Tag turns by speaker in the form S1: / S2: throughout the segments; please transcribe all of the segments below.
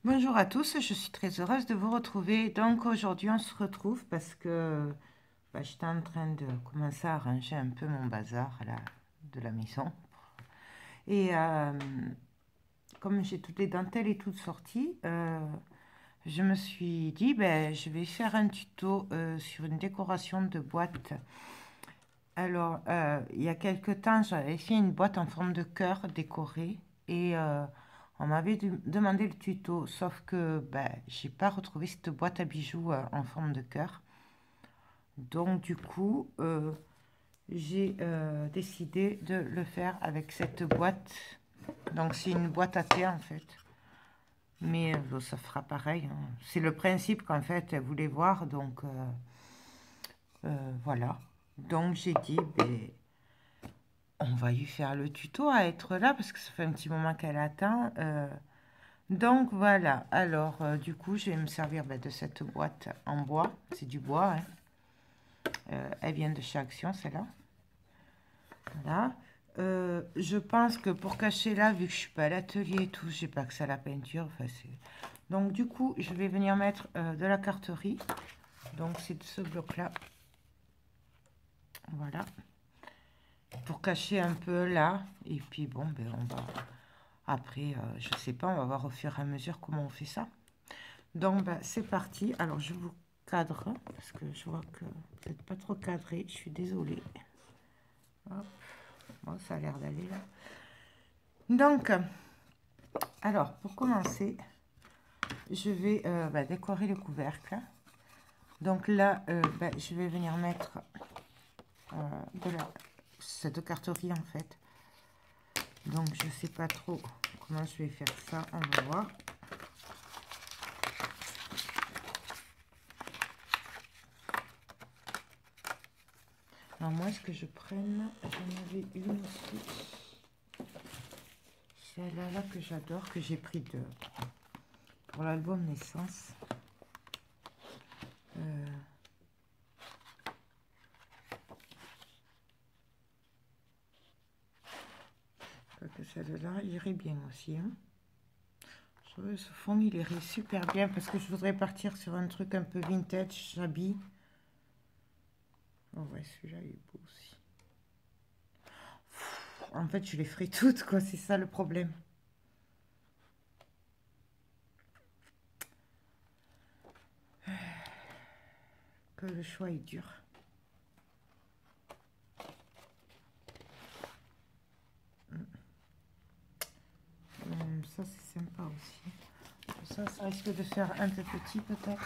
S1: Bonjour à tous, je suis très heureuse de vous retrouver. Donc aujourd'hui on se retrouve parce que j'étais en train de commencer à ranger un peu mon bazar de la maison. Et comme j'ai toutes les dentelles et toutes sorties, je me suis dit je vais faire un tuto sur une décoration de boîte. Alors il y a quelque temps j'avais fait une boîte en forme de cœur décorée et on m'avait demandé le tuto, sauf que j'ai pas retrouvé cette boîte à bijoux en forme de cœur. Donc du coup, j'ai décidé de le faire avec cette boîte. Donc c'est une boîte à thé en fait. Mais ça fera pareil, hein. C'est le principe qu'en fait elle voulait voir, donc voilà. Donc j'ai dit, on va lui faire le tuto à être là parce que ça fait un petit moment qu'elle attend. Donc voilà, alors du coup je vais me servir de cette boîte en bois, c'est du bois, hein. Elle vient de chez Action, celle-là. Voilà. Je pense que pour cacher là, vu que je suis pas à l'atelier et tout, j'ai pas que ça à la peinture. Enfin, donc du coup, je vais venir mettre de la carterie. Donc c'est de ce bloc-là. Voilà. Pour cacher un peu là. Et puis bon, on va... Après, je sais pas, on va voir au fur et à mesure comment on fait ça. Donc c'est parti. Alors je vous cadre parce que je vois que vous n'êtes pas trop cadré. Je suis désolée. Hop. Bon, ça a l'air d'aller là. Donc, alors pour commencer, je vais décorer le couvercle. Donc là, je vais venir mettre cette carterie en fait. Donc je sais pas trop comment je vais faire ça. On va voir. Alors moi, ce que je prenne, j'en avais une aussi. Celle-là là, que j'adore, que j'ai pris pour l'album naissance. Que celle-là irait bien aussi, hein. Je trouve ce fond il irait super bien parce que je voudrais partir sur un truc un peu vintage, j'habille. Oh ouais, celui-là il est beau aussi. En fait, je les ferai toutes, quoi, c'est ça le problème. Que le choix est dur. Ça, c'est sympa aussi. Ça risque de faire un peu petit, peut-être.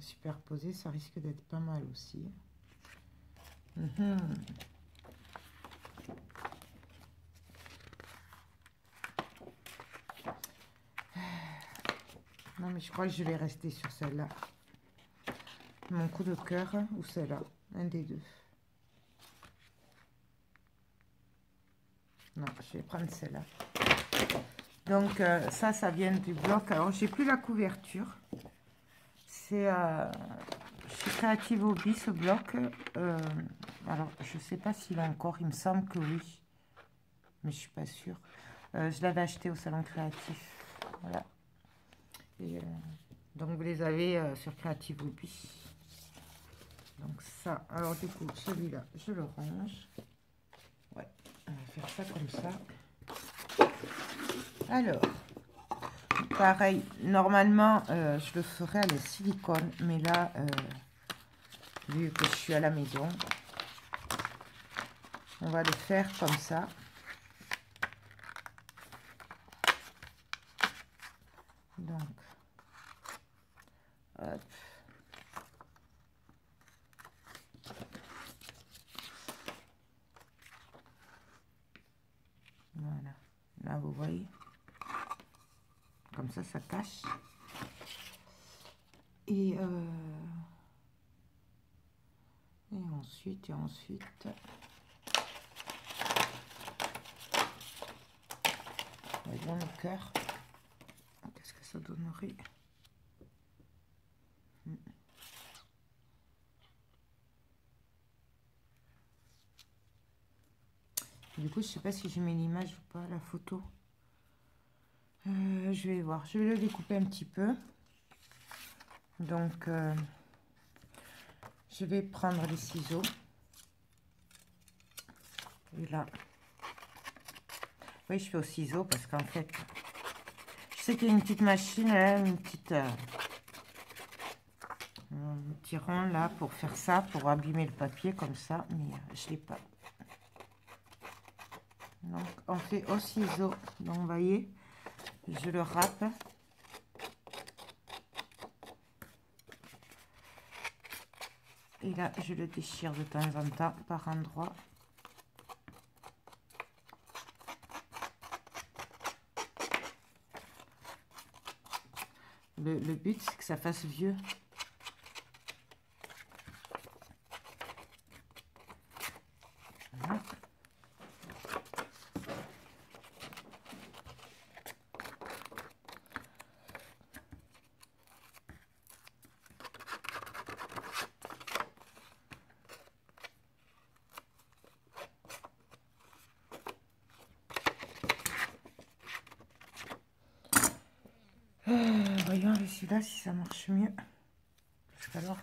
S1: Superposé, ça risque d'être pas mal aussi. Non, mais je crois que je vais rester sur celle-là. Mon coup de cœur ou celle-là. Un des deux. Non, je vais prendre celle-là. Donc, ça vient du bloc. Alors, j'ai plus la couverture. C'est chez Creative Hobby, ce bloc. Alors, je sais pas s'il a encore. Il me semble que oui. Mais je suis pas sûre. Je l'avais acheté au salon créatif. Voilà. Et, donc, vous les avez sur Creative Hobby. Donc, ça. Alors, du coup, celui-là, je le range. Ouais, on va faire ça comme ça. Alors, pareil, normalement, je le ferai à la silicone, mais là, vu que je suis à la maison, on va le faire comme ça. Donc, hop. Voilà, là, vous voyez, comme ça cache. Et ensuite, voyons le cœur. Qu'est-ce que ça donnerait? Du coup, je sais pas si je mets l'image ou pas, la photo. Je vais voir. Je vais le découper un petit peu. Donc, je vais prendre les ciseaux. Et là. Oui, je fais au ciseau parce qu'en fait, je sais qu'il y a une petite machine, là, un petit rond là pour faire ça, pour abîmer le papier comme ça, mais je l'ai pas. Donc, on fait au ciseau. Donc, vous voyez, je le râpe. Et là, je le déchire de temps en temps par endroits. Le but, c'est que ça fasse vieux. Voilà. Voyons avec celui-là si ça marche mieux. Parce qu'alors...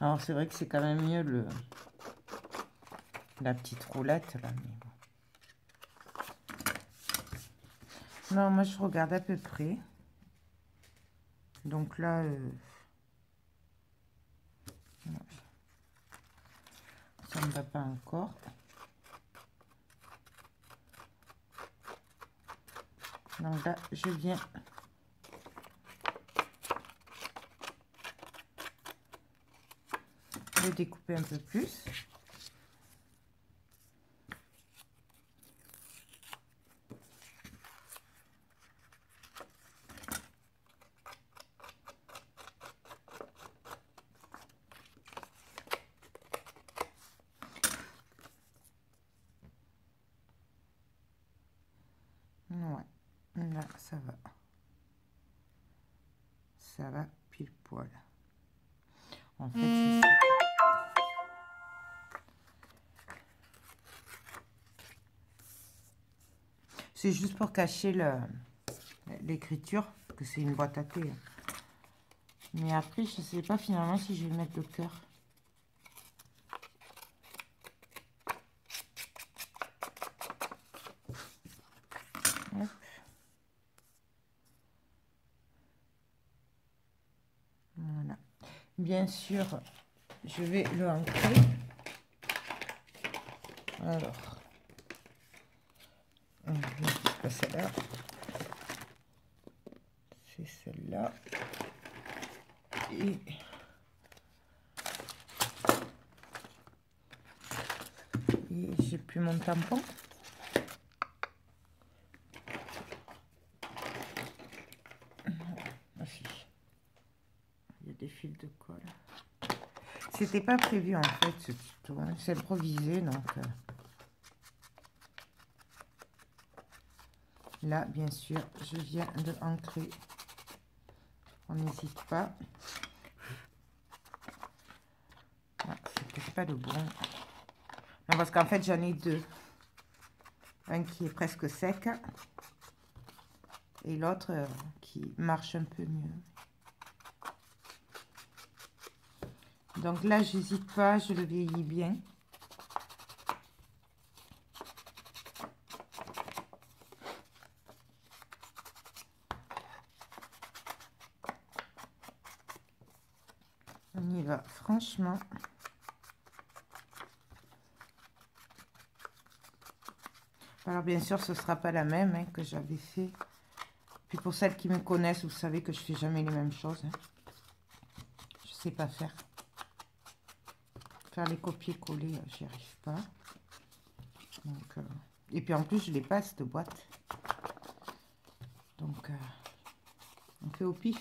S1: Alors c'est vrai que c'est quand même mieux la petite roulette là. Mais bon. Non, moi je regarde à peu près. Donc là, ça ne va pas encore. Donc là, je viens le découper un peu plus. Ouais, là, ça va. Ça va pile poil. En fait, je sais. C'est juste pour cacher l'écriture, que c'est une boîte à thé. Mais après, je ne sais pas finalement si je vais mettre le cœur. Hop. Voilà. Bien sûr, je vais le ancrer. Alors, c'est pas celle-là. C'est celle-là. Et j'ai plus mon tampon. Ah si. Il y a des fils de colle. C'était pas prévu en fait ce tuto. Hein. C'est improvisé donc. Là, bien sûr, je viens de ancrer. On n'hésite pas. Ah, c'est peut-être pas le bon. Non, parce qu'en fait, j'en ai deux. Un qui est presque sec. Et l'autre qui marche un peu mieux. Donc là, j'hésite pas, je le vieillis bien. On y va franchement. Alors bien sûr, ce ne sera pas la même hein, que j'avais fait. Puis pour celles qui me connaissent, vous savez que je fais jamais les mêmes choses. Hein. Je sais pas faire. Faire les copier-coller, j'y arrive pas. Donc, et puis en plus, je l'ai pas cette boîte. Donc, on fait au pif.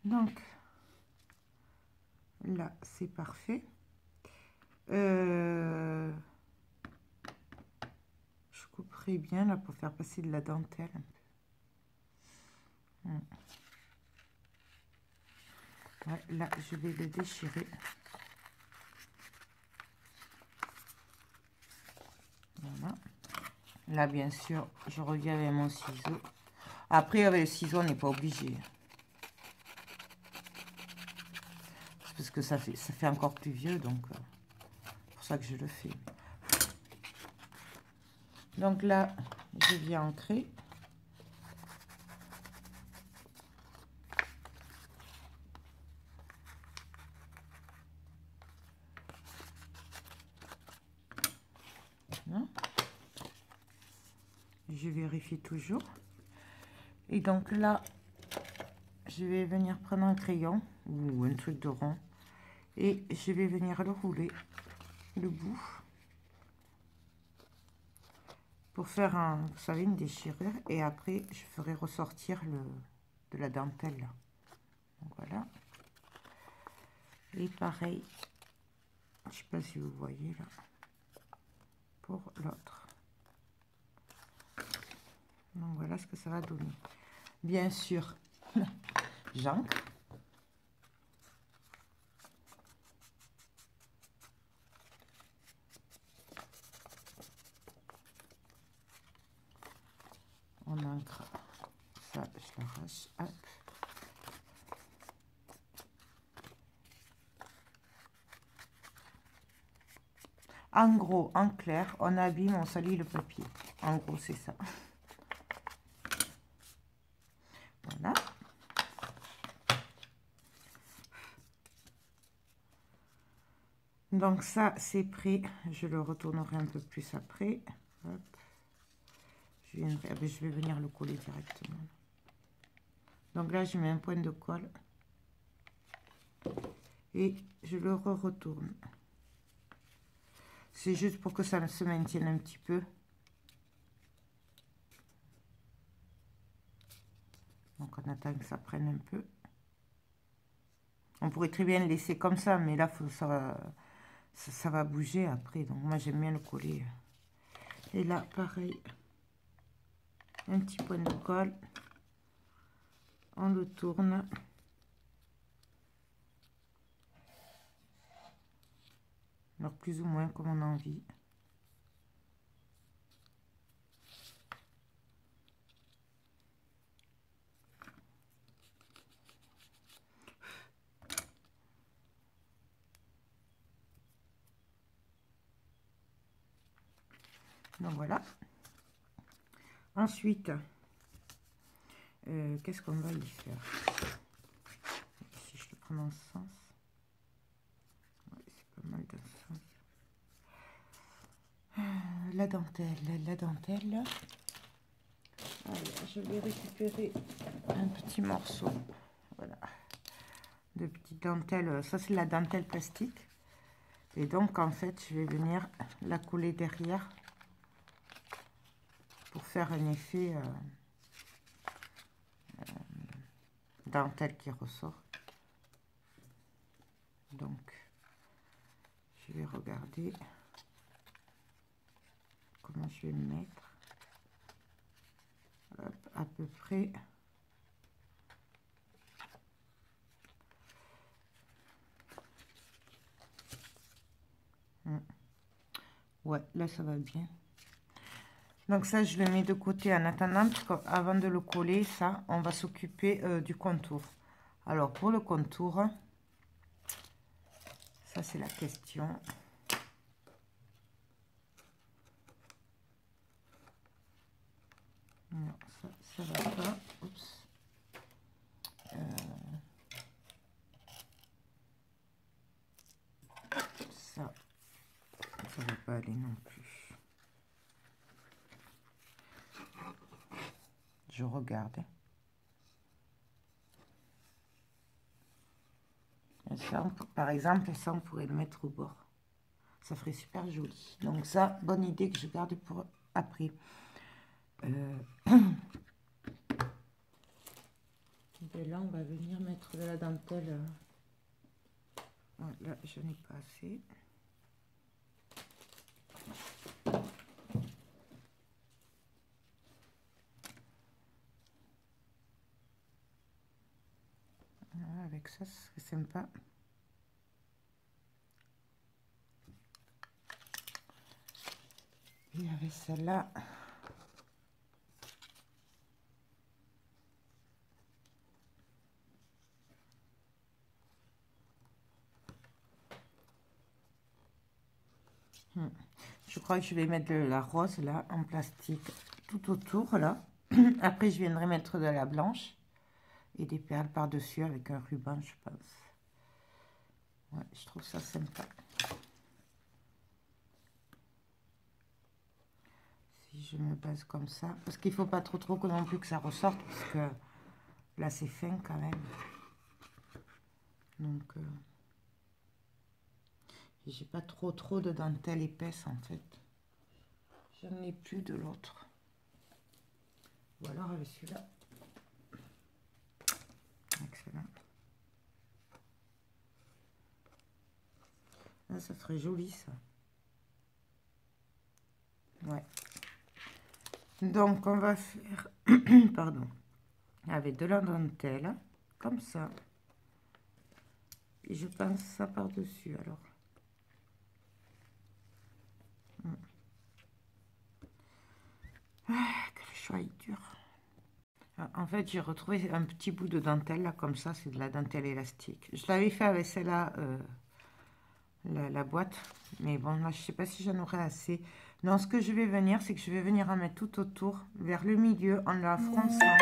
S1: Donc, là, c'est parfait. Je couperai bien là pour faire passer de la dentelle. Ouais, là, je vais le déchirer. Voilà. Là, bien sûr, je reviens avec mon ciseau. Après, avec le ciseau, on n'est pas obligé. C'est parce que ça fait encore plus vieux, donc c'est pour ça que je le fais. Donc là, je viens ancrer. Je vérifie toujours. Et donc là, je vais venir prendre un crayon ou un truc de rond et je vais venir le rouler, le bout, pour faire un, vous savez, une déchirure. Et après, je ferai ressortir de la dentelle là. Donc voilà. Et pareil, je sais pas si vous voyez là, pour l'autre. Donc voilà ce que ça va donner. Bien sûr, j'ancre. On ancre ça, je l'arrache. Hop. En gros, en clair, on abîme, on salit le papier. En gros, c'est ça. Voilà. Donc ça, c'est prêt. Je le retournerai un peu plus après. Hop. Je vais venir le coller directement. Donc là, je mets un point de colle. Et je le retourne. C'est juste pour que ça se maintienne un petit peu. Donc on attend que ça prenne un peu. On pourrait très bien le laisser comme ça, mais là, ça va bouger après. Donc moi, j'aime bien le coller. Et là, pareil. Un petit point de colle. On le tourne. Alors plus ou moins comme on a envie. Donc voilà. Ensuite, qu'est-ce qu'on va y faire? Si je le prends dans ce sens. Ouais, c'est pas mal dans ce sens. La dentelle. Alors, je vais récupérer un petit morceau. Voilà. De petite dentelle. Ça, c'est la dentelle plastique. Et donc, en fait, je vais venir la coller derrière pour faire un effet dentelle qui ressort. Donc, je vais regarder comment je vais le mettre. Hop, à peu près. Ouais, là ça va bien. Donc ça, je le mets de côté en attendant, parce qu'avant de le coller, ça, on va s'occuper du contour. Alors pour le contour, ça c'est la question. Non, ça va pas. Oups. Ça va pas aller non plus. Je regarde. Et ça, par exemple, ça, on pourrait le mettre au bord. Ça ferait super joli. Donc ça, bonne idée que je garde pour après. Et là, on va venir mettre de la dentelle. Là, je n'ai pas assez. Voilà, avec ça, ce serait sympa. Et avec celle-là, je crois que je vais mettre de la rose là en plastique tout autour là. Après, je viendrai mettre de la blanche et des perles par-dessus avec un ruban, je pense. Ouais, je trouve ça sympa. Si je me base comme ça, parce qu'il faut pas trop non plus que ça ressorte, parce que là c'est fin quand même. Donc j'ai pas trop de dentelle épaisse en fait. J'en ai plus de l'autre. Ou alors avec celui-là. Excellent. Là, ça serait joli ça. Ouais. Donc on va faire, pardon, avec de la dentelle, comme ça. Et je pense ça par-dessus alors. Ah, que le choix est dur. En fait, j'ai retrouvé un petit bout de dentelle, là, comme ça, c'est de la dentelle élastique. Je l'avais fait avec celle-là, la boîte, mais bon, là, je sais pas si j'en aurai assez. Non, ce que je vais venir, c'est que je vais venir en mettre tout autour, vers le milieu, en la fronçant,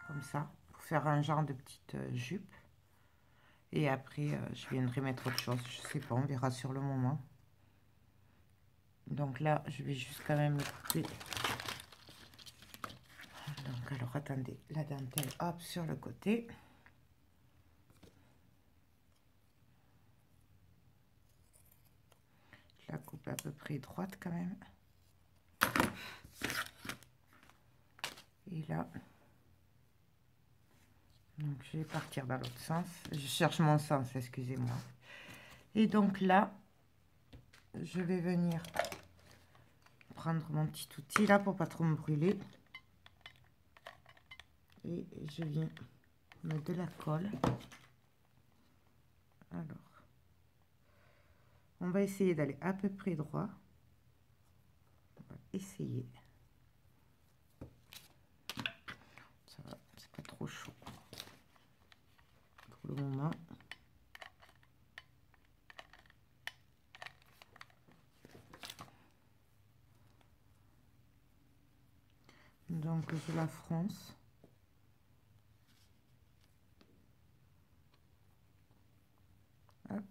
S1: comme ça, pour faire un genre de petite jupe. Et après, je viendrai mettre autre chose, je sais pas, on verra sur le moment. Donc là, je vais juste quand même le couper. Donc, alors, attendez, la dentelle, hop, sur le côté. Je la coupe à peu près droite quand même. Et là, donc je vais partir dans l'autre sens. Je cherche mon sens, excusez-moi. Et donc là, je vais venir prendre mon petit outil là pour pas trop me brûler. Et je viens mettre de la colle. Alors, on va essayer d'aller à peu près droit. On va essayer. Ça va, c'est pas trop chaud pour le moment. Donc je la fronce. Hop.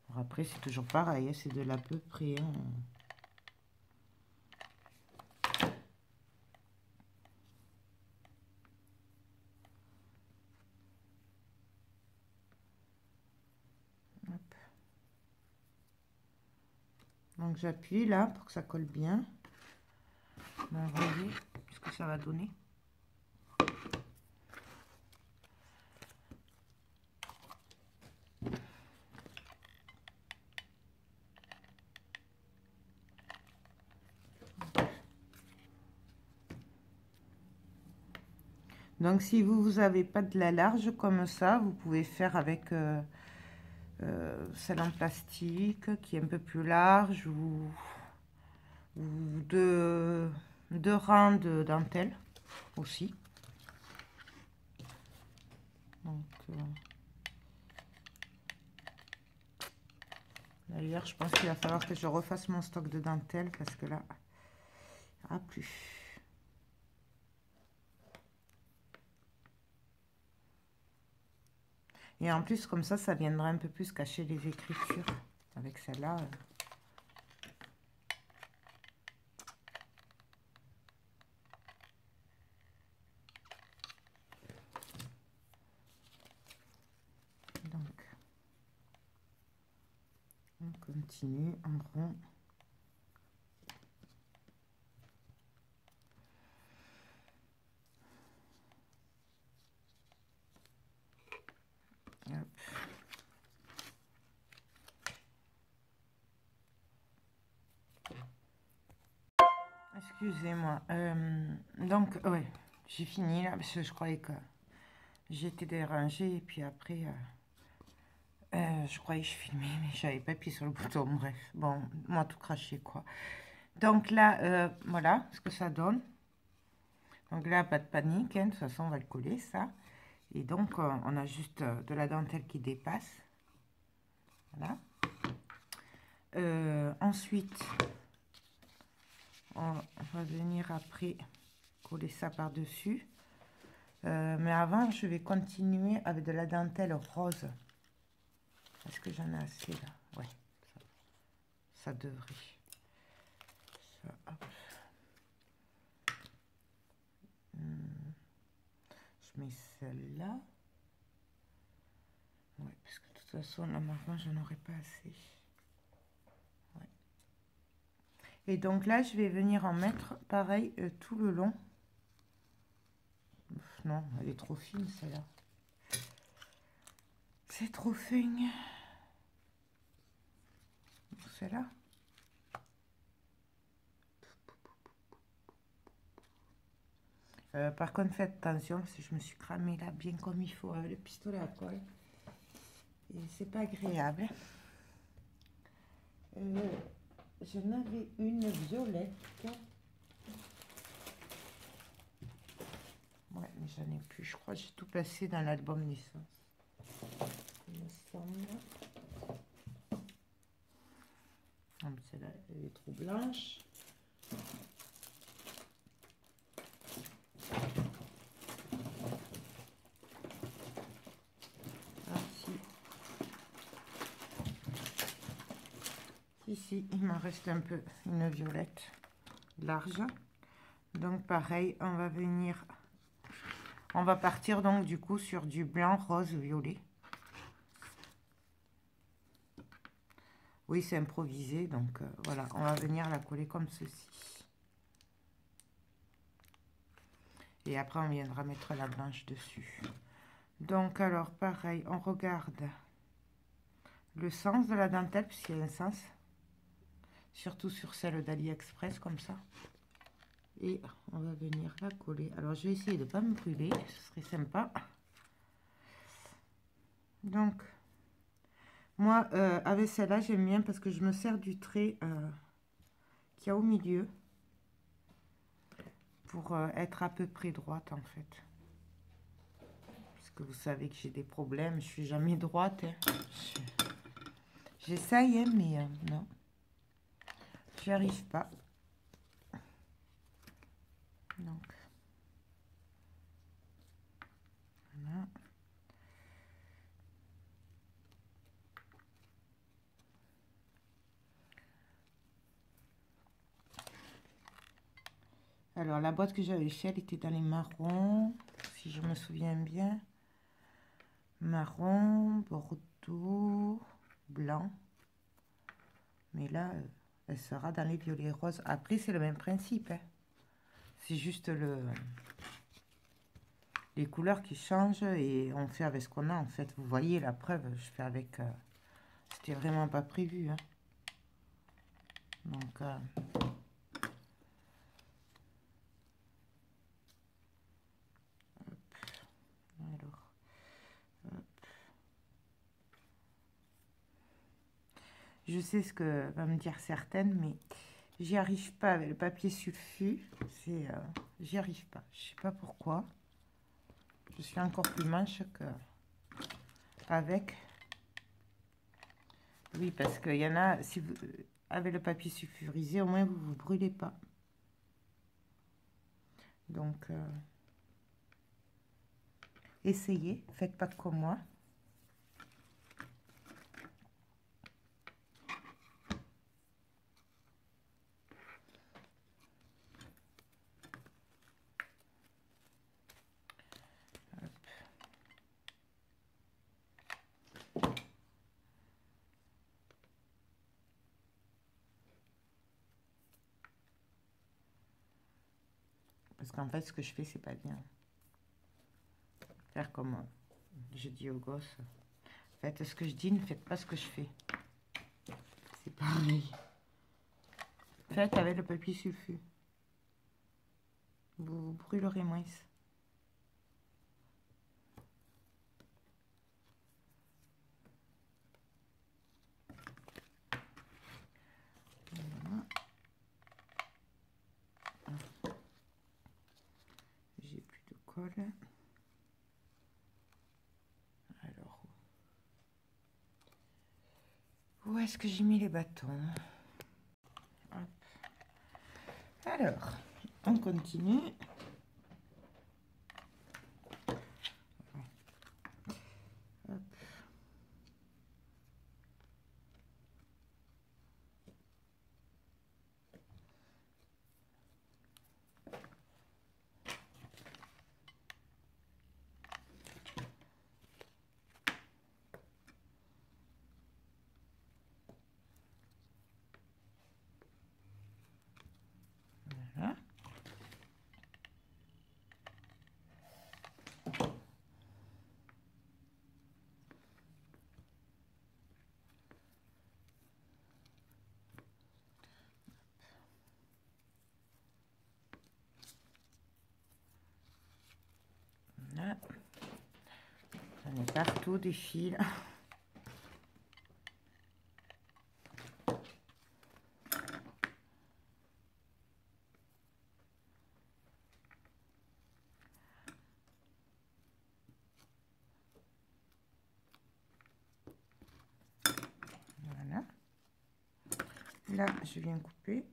S1: Alors après c'est toujours pareil, c'est de l'à peu près. Hein. Donc j'appuie là pour que ça colle bien. On va voir ce que ça va donner. Donc si vous n'avez pas de la large comme ça, vous pouvez faire avec celle en plastique qui est un peu plus large ou deux rangs de dentelle aussi. Donc, d'ailleurs, je pense qu'il va falloir que je refasse mon stock de dentelle parce que là, il n'y aura plus. Et en plus, comme ça viendra un peu plus cacher les écritures avec celle-là. continue en rond. Hop. Excusez-moi. Donc, ouais, j'ai fini là parce que je croyais que j'étais dérangée et puis après, je croyais que je filmais, mais j'avais pas appuyé sur le bouton. Bref, bon, moi tout craché quoi. Donc là, voilà ce que ça donne. Donc là, pas de panique, hein, de toute façon, on va le coller ça. Et donc, on a juste de la dentelle qui dépasse. Voilà. Ensuite, on va venir après coller ça par-dessus. Mais avant, je vais continuer avec de la dentelle rose. Est-ce que j'en ai assez là? Ouais, ça devrait. Ça, hop. Je mets celle-là. Ouais, parce que de toute façon, la marron, je n'aurai pas assez. Ouais. Et donc là, je vais venir en mettre pareil tout le long. Non, elle est trop fine celle-là. C'est trop fin. Celle-là. Par contre, faites attention parce que je me suis cramé là bien comme il faut avec le pistolet à colle. Et c'est pas agréable. J'en avais une violette. Ouais, mais j'en ai plus. Je crois que j'ai tout passé dans l'album naissance. Il me semble. Celle-là, elle est trop blanche. Ah, si, il m'en reste un peu. Une violette large. Donc pareil, on va venir... On va partir donc du coup sur du blanc, rose, violet. Oui, c'est improvisé, donc voilà, on va venir la coller comme ceci. Et après, on viendra mettre la blanche dessus. Donc, alors, pareil, on regarde le sens de la dentelle, puisqu'il y a un sens. Surtout sur celle d'AliExpress, comme ça. Et on va venir la coller. Alors, je vais essayer de ne pas me brûler, ce serait sympa. Donc, moi, avec celle-là, j'aime bien parce que je me sers du trait qu'il y a au milieu pour être à peu près droite, en fait. Parce que vous savez que j'ai des problèmes, je suis jamais droite. Hein. J'essaye, hein, mais non. J'y arrive pas. Donc, voilà. Alors, la boîte que j'avais faite, elle était dans les marrons, si je me souviens bien. Marron, bordeaux, blanc. Mais là, elle sera dans les violets roses. Après, c'est le même principe. Hein. C'est juste les couleurs qui changent et on fait avec ce qu'on a. En fait, vous voyez la preuve, je fais avec... C'était vraiment pas prévu. Hein. Donc... alors, hop. Je sais ce que va me dire certaines, mais j'y arrive pas avec le papier sulfu. J'y arrive pas. Je sais pas pourquoi. Je suis encore plus manche que avec. Oui, parce qu'il y en a, si vous avec le papier sulfurisé, au moins vous vous brûlez pas. Donc, essayez, faites pas comme moi. Parce qu'en fait, ce que je fais, c'est pas bien. Faire comme je dis aux gosses. Faites ce que je dis, ne faites pas ce que je fais. C'est pareil. Faites avec le papier sulfu. Vous brûlerez moins. Voilà. J'ai plus de colle. Alors, où est-ce que j'ai mis les bâtons? Hop. Alors, on continue. Hop. Voilà. Voilà. J'en ai partout des fils. Voilà. Là, je viens couper.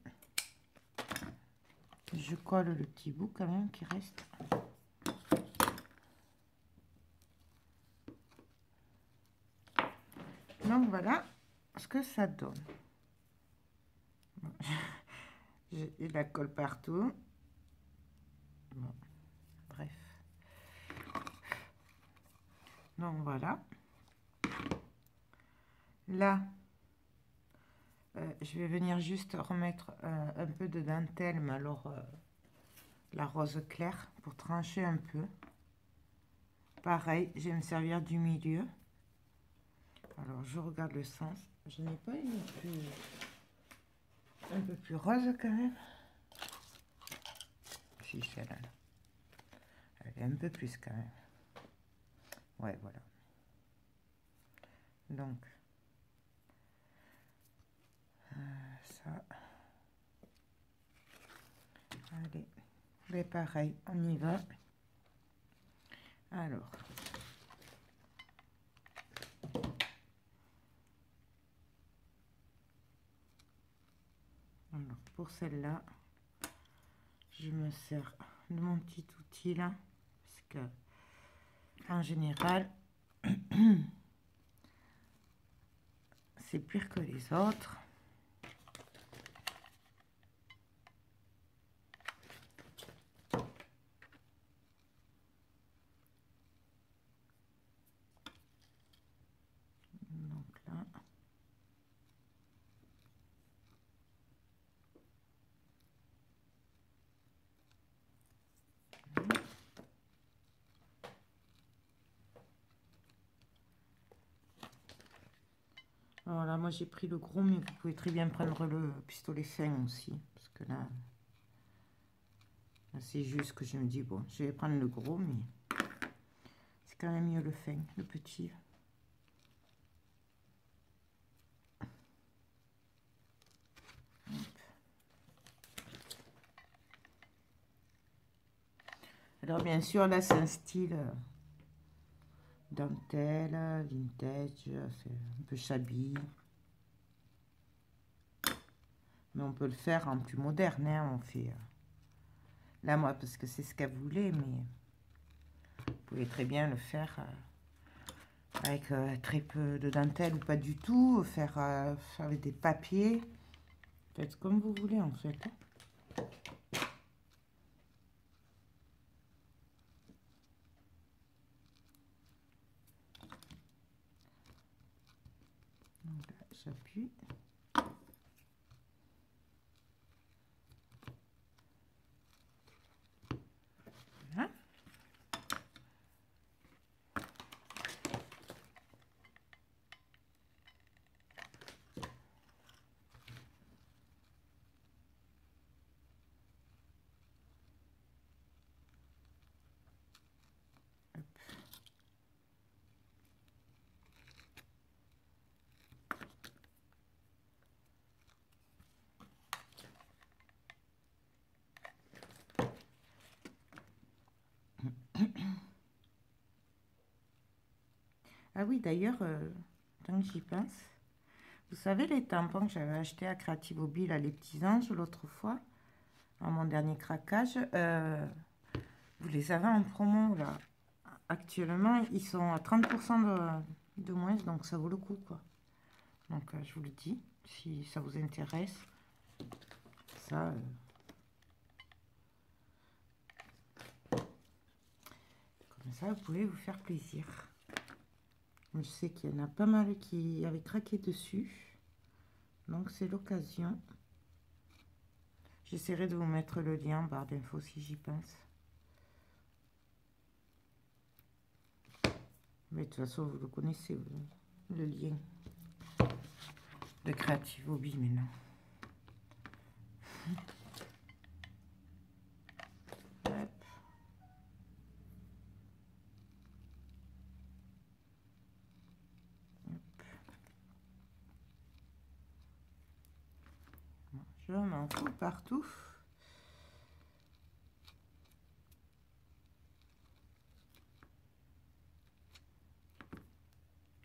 S1: Je colle le petit bout quand même qui reste. Donc voilà ce que ça donne. J'ai la colle partout. Bon, bref. Donc voilà. Là, je vais venir juste remettre un peu de dentelle, mais alors la rose claire pour trancher un peu. Pareil, je vais me servir du milieu. Alors, je regarde le sens. Je n'ai pas une un peu plus rose quand même. Si, celle-là. Elle est un peu plus quand même. Ouais, voilà. Donc, ça. Allez. Mais pareil, on y va. Alors. Alors, pour celle-là, je me sers de mon petit outil là. Parce que, en général, c'est pire que les autres. Donc là. Alors là, moi j'ai pris le gros, mais vous pouvez très bien prendre le pistolet fin aussi. Parce que là c'est juste que je me dis, bon, je vais prendre le gros, mais c'est quand même mieux le fin, le petit. Hop. Alors bien sûr, là c'est un style dentelle, vintage, c'est un peu shabby. Mais on peut le faire en plus moderne, hein, on fait... là, moi, parce que c'est ce qu'elle voulait, mais vous pouvez très bien le faire avec très peu de dentelle ou pas du tout, faire avec des papiers. Faites comme vous voulez, en fait. Donc là, j'appuie. Ah oui, d'ailleurs, tant que j'y pense, vous savez les tampons que j'avais achetés à Creative Hobby, là, les petits anges, l'autre fois, à mon dernier craquage, vous les avez en promo, là. Actuellement, ils sont à 30% de moins, donc ça vaut le coup, quoi. Donc, je vous le dis, si ça vous intéresse, ça... comme ça, vous pouvez vous faire plaisir. Je sais qu'il y en a pas mal qui avaient craqué dessus. Donc, c'est l'occasion. J'essaierai de vous mettre le lien en barre d'infos si j'y pense. Mais de toute façon, vous le connaissez, le lien de Creative Hobby maintenant. Hop. Je m'en fous partout.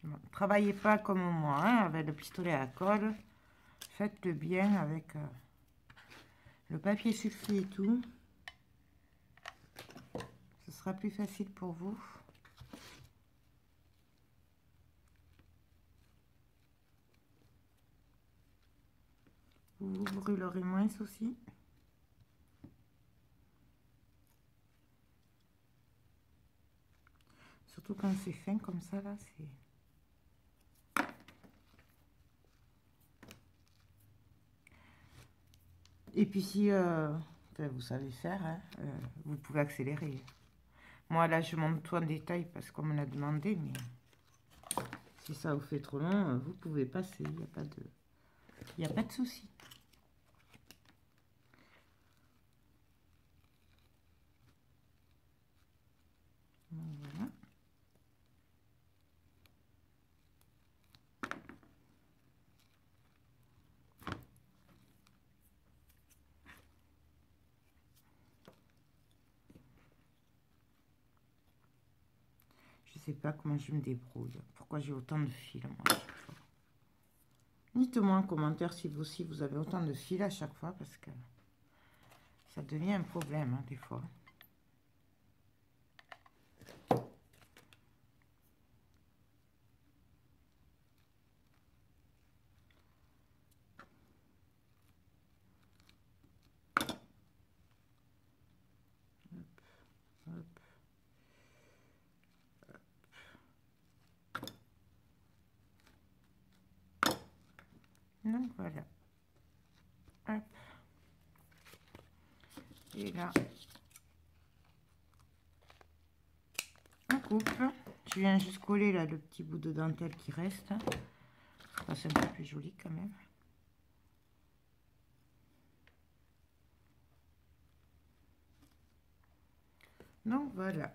S1: Bon, travaillez pas comme moi, hein, avec le pistolet à colle. Faites-le bien avec le papier sulfé et tout. Ce sera plus facile pour vous. Vous vous brûlerez moins aussi. Surtout quand c'est fin comme ça, là, c'est... Et puis si vous savez faire, hein, vous pouvez accélérer. Moi, là, je monte tout en détail parce qu'on me l'a demandé, mais si ça vous fait trop long, vous pouvez passer. Il n'y a pas de souci. Voilà. Je sais pas comment je me débrouille. Pourquoi j'ai autant de fils, moi, à chaque fois. Dites-moi en commentaire si vous aussi vous avez autant de fils à chaque fois, parce que ça devient un problème, hein, des fois. Hop. Donc voilà. Hop. Et là, on coupe. Je viens juste coller là le petit bout de dentelle qui reste. C'est un peu plus joli quand même. Donc voilà.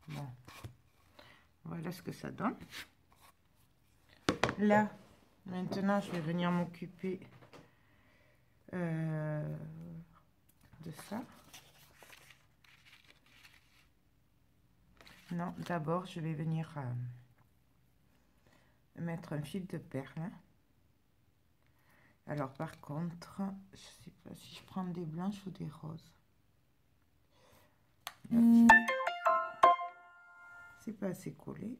S1: Bon. Voilà ce que ça donne. Là, maintenant, je vais venir m'occuper de ça. Non, d'abord, je vais venir mettre un fil de perle. Alors, par contre, je sais pas si je prends des blanches ou des roses. C'est pas assez collé.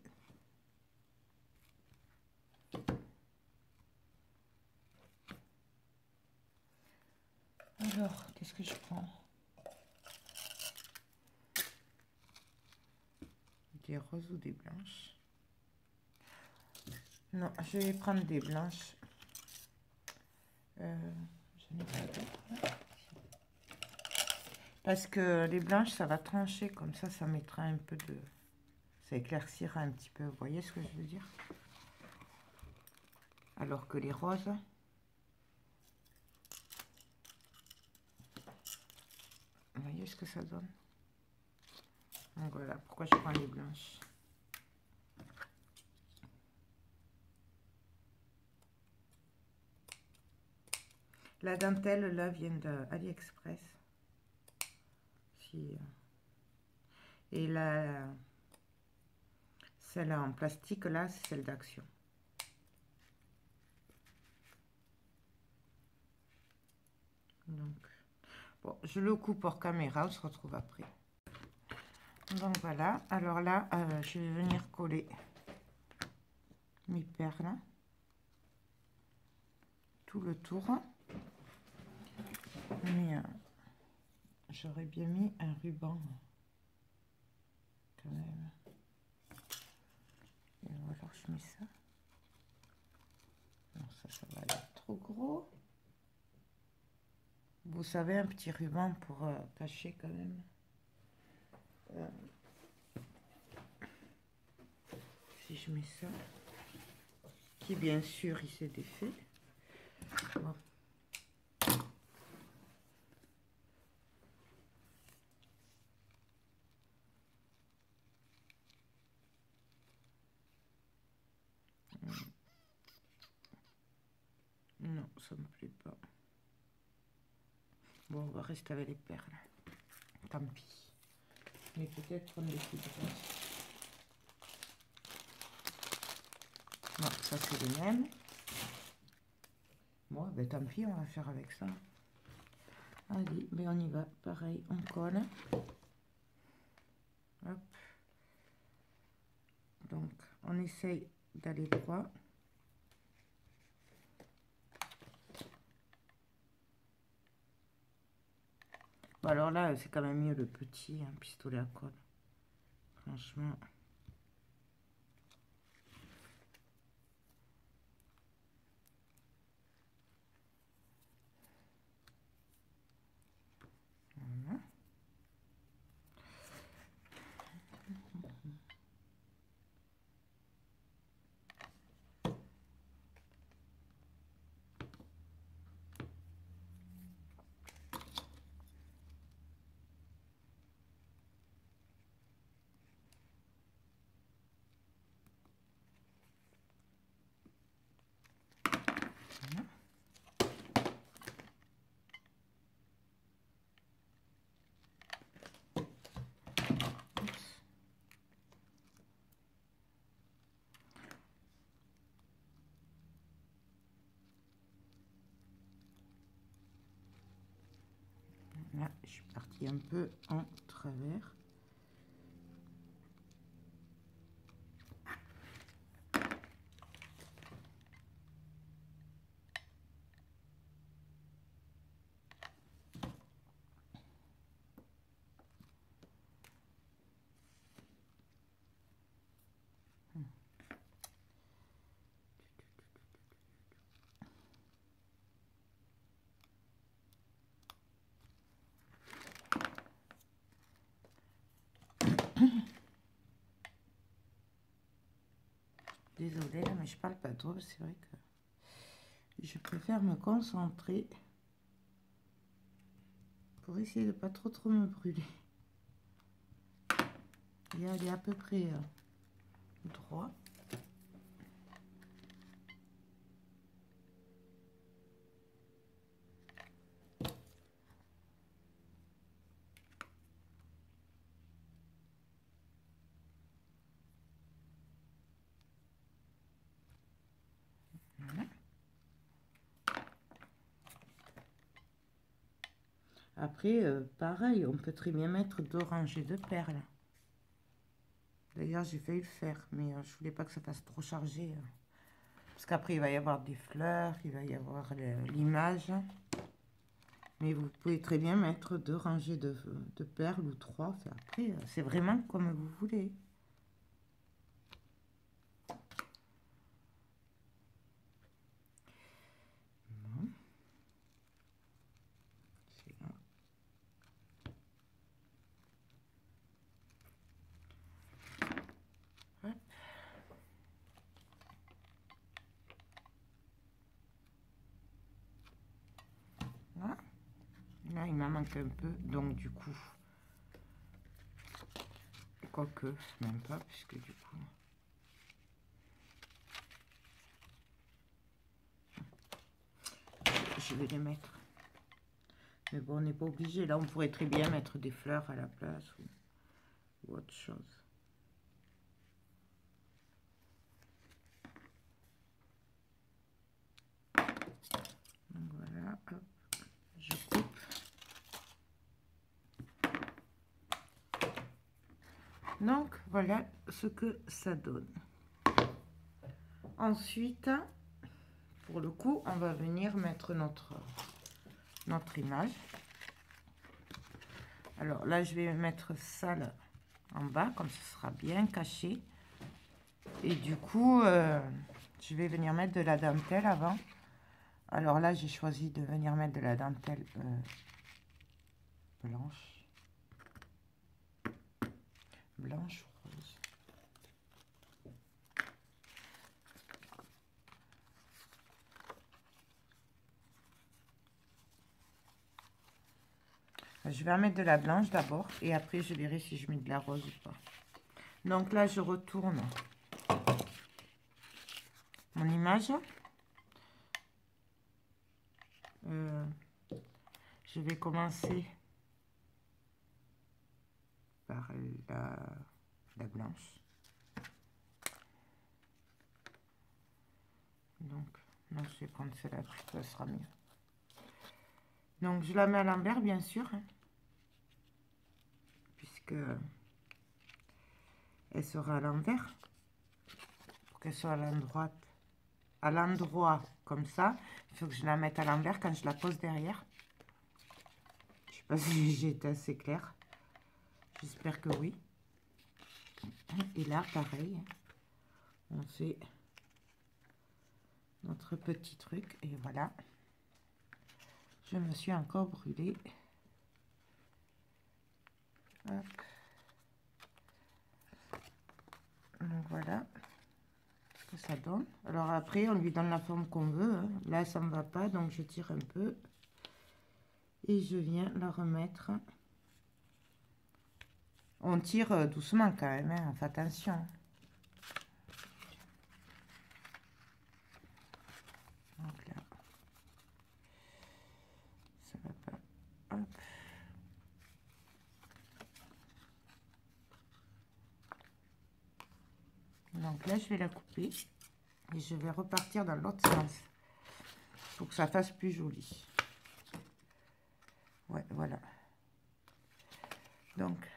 S1: Alors, qu'est-ce que je prends? Des roses ou des blanches? Non, je vais prendre des blanches. Je n'ai pas d'autres. Parce que les blanches, ça va trancher. Comme ça mettra un peu de... Ça éclaircira un petit peu. Vous voyez ce que je veux dire? Alors que les roses... Vous voyez ce que ça donne? Donc voilà, pourquoi je prends les blanches. La dentelle, là, vient d'AliExpress. Si, Et là, celle en plastique, là, c'est celle d'Action. Donc, bon, je le coupe hors caméra, on se retrouve après. Donc voilà, alors là, je vais venir coller mes perles tout le tour. Mais j'aurais bien mis un ruban quand même. Et alors je mets ça. Non, ça va être trop gros. Vous savez, un petit ruban pour cacher quand même. Si je mets ça, qui bien sûr il s'est défait. Bon. Non, ça me plaît pas. Bon, on va rester avec les perles. Tant pis. Mais peut-être on décidera. Non, ça c'est les mêmes. Bon, ben tant pis, on va faire avec ça. Allez, ben on y va. Pareil, on colle. Hop. Donc, on essaye d'aller droit. Bon, alors là, c'est quand même mieux le petit pistolet à colle. Franchement. Voilà. Voilà. Là, je suis partie un peu en travers. Désolée, là, mais je parle pas trop. C'est vrai que je préfère me concentrer pour essayer de pas trop me brûler. Et aller à peu près droit. Voilà. Après, pareil, on peut très bien mettre 2 rangées de perles. D'ailleurs, j'ai failli le faire, mais je voulais pas que ça fasse trop chargé. Parce qu'après, il va y avoir des fleurs, il va y avoir l'image. Mais vous pouvez très bien mettre 2 rangées de perles ou 3. Enfin, après, c'est vraiment comme vous voulez. Bon. C'est là. Hop. Là. Là, il m'en manque un peu, donc du coup, quoique, même pas, puisque du coup, je vais les mettre. Mais bon, on n'est pas obligé. Là, on pourrait très bien mettre des fleurs à la place. ou autre chose. Donc voilà, hop, je coupe. Donc voilà ce que ça donne. Ensuite, pour le coup, on va venir mettre notre image. Alors là, je vais mettre ça là, en bas, comme ce sera bien caché. Et du coup, je vais venir mettre de la dentelle avant. Alors là, j'ai choisi de venir mettre de la dentelle blanche. Blanche ou rose. Je vais en mettre de la blanche d'abord et après je verrai si je mets de la rose ou pas. Donc là, je retourne mon image. Je vais commencer par la blanche. Donc, là, je vais prendre celle-là, ça sera mieux. Donc, je la mets à l'envers, bien sûr, hein, puisque elle sera à l'envers, pour qu'elle soit à l'endroit comme ça. Il faut que je la mette à l'envers quand je la pose derrière. Je sais pas si j'ai été assez claire. J'espère que oui. Et là, pareil, on fait notre petit truc et voilà. Je me suis encore brûlée. Hop. Donc voilà ce que ça donne. Alors après, on lui donne la forme qu'on veut, hein. Là, ça ne me va pas, donc je tire un peu. Et je viens la remettre. On tire doucement quand même, hein. On fait attention. Donc là, ça va pas. Hop. Donc là, je vais la couper et je vais repartir dans l'autre sens pour que ça fasse plus joli. Ouais, voilà. Donc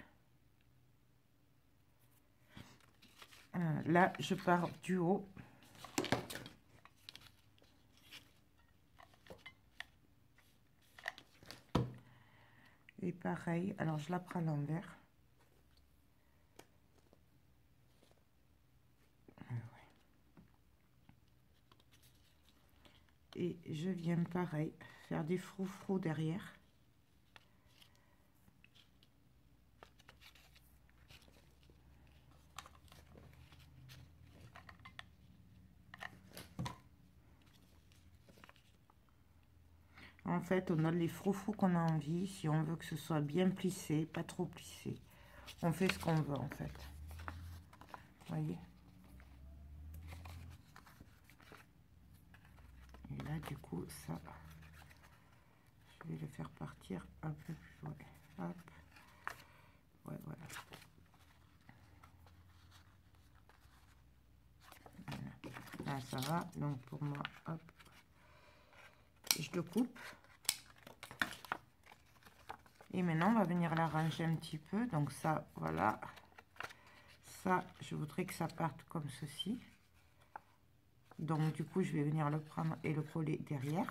S1: là, je pars du haut. Et pareil, alors je la prends à l'envers. Et je viens pareil faire des froufrous derrière. En fait, on a les froufrous qu'on a envie. Si on veut que ce soit bien plissé, pas trop plissé, on fait ce qu'on veut en fait. Vous voyez? Et là, du coup, ça, je vais le faire partir un peu plus loin. Hop. Ouais, voilà. Là, ça va. Donc, pour moi, hop, je le coupe. Et maintenant, on va venir l'arranger un petit peu. Donc, ça, voilà. Ça, je voudrais que ça parte comme ceci. Donc, du coup, je vais venir le prendre et le coller derrière.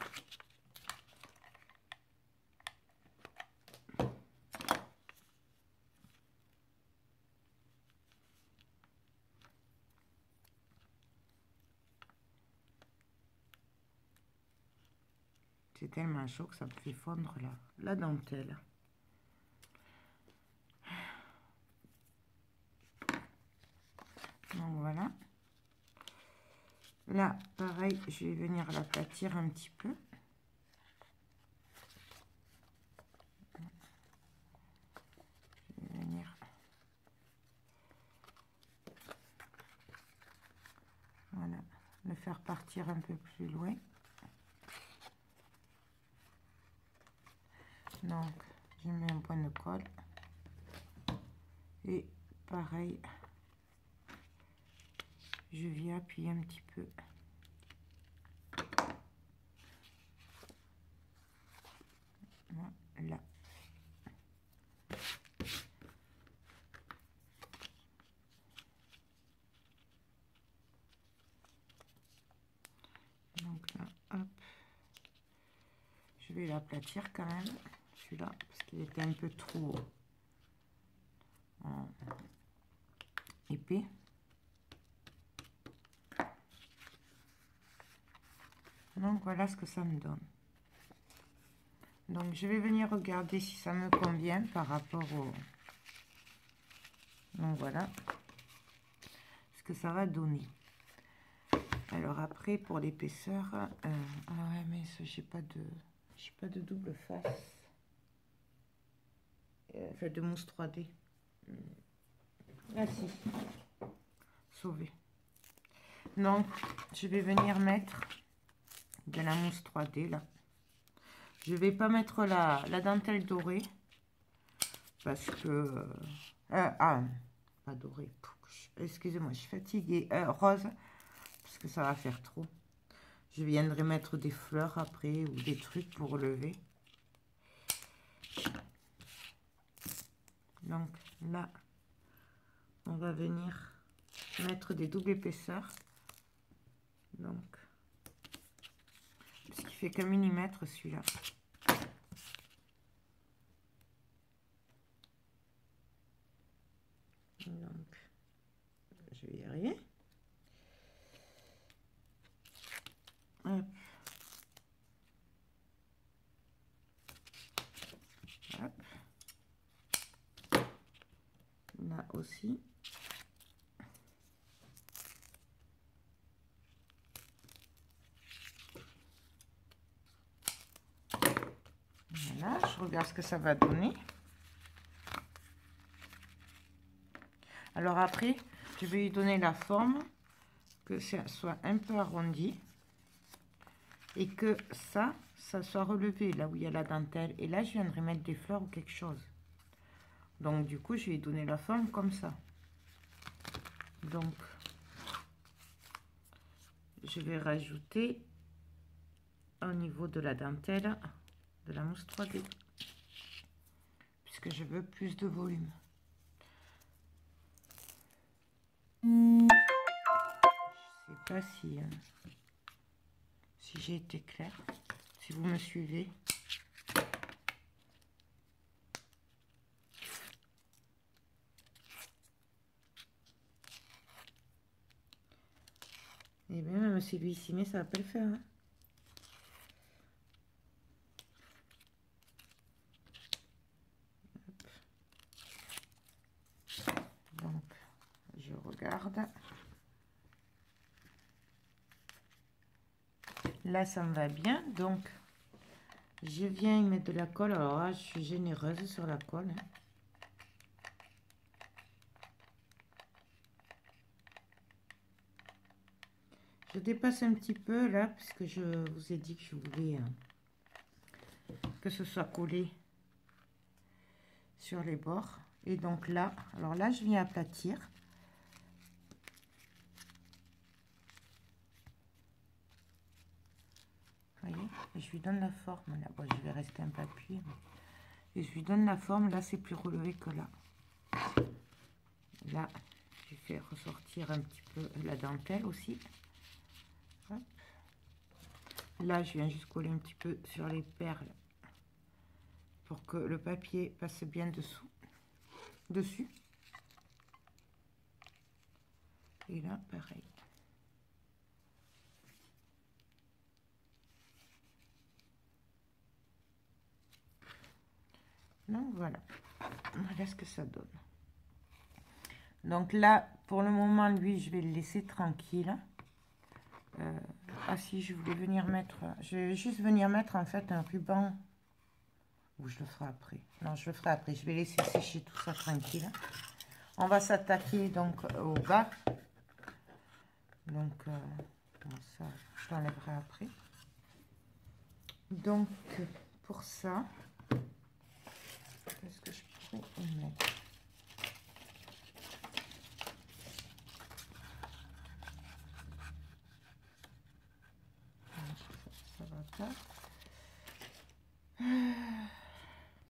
S1: C'est tellement chaud que ça me fait fondre la dentelle. Donc voilà. Là, pareil, je vais venir l'aplatir un petit peu. Je vais venir... Voilà, le faire partir un peu plus loin. Donc, je mets un point de colle. Et pareil, je viens appuyer un petit peu. Voilà. Donc là, hop. Je vais l'aplatir quand même, celui-là, parce qu'il était un peu trop épais. Donc voilà ce que ça me donne. Donc je vais venir regarder si ça me convient par rapport au... Donc voilà ce que ça va donner. Alors après pour l'épaisseur, ah ouais mais j'ai pas de double face, enfin de mousse 3D. Ah si, sauvé. Donc je vais venir mettre de la mousse 3D là. Je vais pas mettre la dentelle dorée parce que pas dorée. Excusez-moi, je suis fatiguée. Rose parce que ça va faire trop. Je viendrai mettre des fleurs après ou des trucs pour relever. Donc là, on va venir mettre des doubles épaisseurs. Donc, ce qui fait qu'un millimètre celui-là. Donc, je vais y arriver. Hop. Hop. Là aussi. Voilà, je regarde ce que ça va donner. Alors après, je vais lui donner la forme, que ça soit un peu arrondi. Et que ça soit relevé là où il y a la dentelle. Et là, je viendrai mettre des fleurs ou quelque chose. Donc, du coup, je vais donner la forme comme ça. Donc, je vais rajouter au niveau de la dentelle de la mousse 3D. Puisque je veux plus de volume. Je sais pas si j'ai été claire. Si vous me suivez. Et bien, même si lui ici, mais ça va pas le faire. Hein. Donc, je regarde. Là, ça me va bien. Donc, je viens y mettre de la colle. Alors là, je suis généreuse sur la colle. Hein. Je dépasse un petit peu là, puisque je vous ai dit que je voulais que ce soit collé sur les bords. Et donc là, alors là, je viens aplatir. Vous voyez, et je lui donne la forme là. Bon, je vais rester un peu appuyé. Et je lui donne la forme. Là, c'est plus relevé que là. Là, je fais ressortir un petit peu la dentelle aussi. Hop. Là, je viens juste coller un petit peu sur les perles pour que le papier passe bien dessus. Et là, pareil. Donc voilà ce que ça donne. Donc là, pour le moment, lui, je vais le laisser tranquille. Ah si, je voulais venir mettre... Je vais juste venir mettre en fait un ruban. Ou je le ferai après. Non, je le ferai après. Je vais laisser sécher tout ça tranquille. On va s'attaquer donc au bas. Donc, ça, je l'enlèverai après. Donc, pour ça, qu'est-ce que je pourrais y mettre? Hop.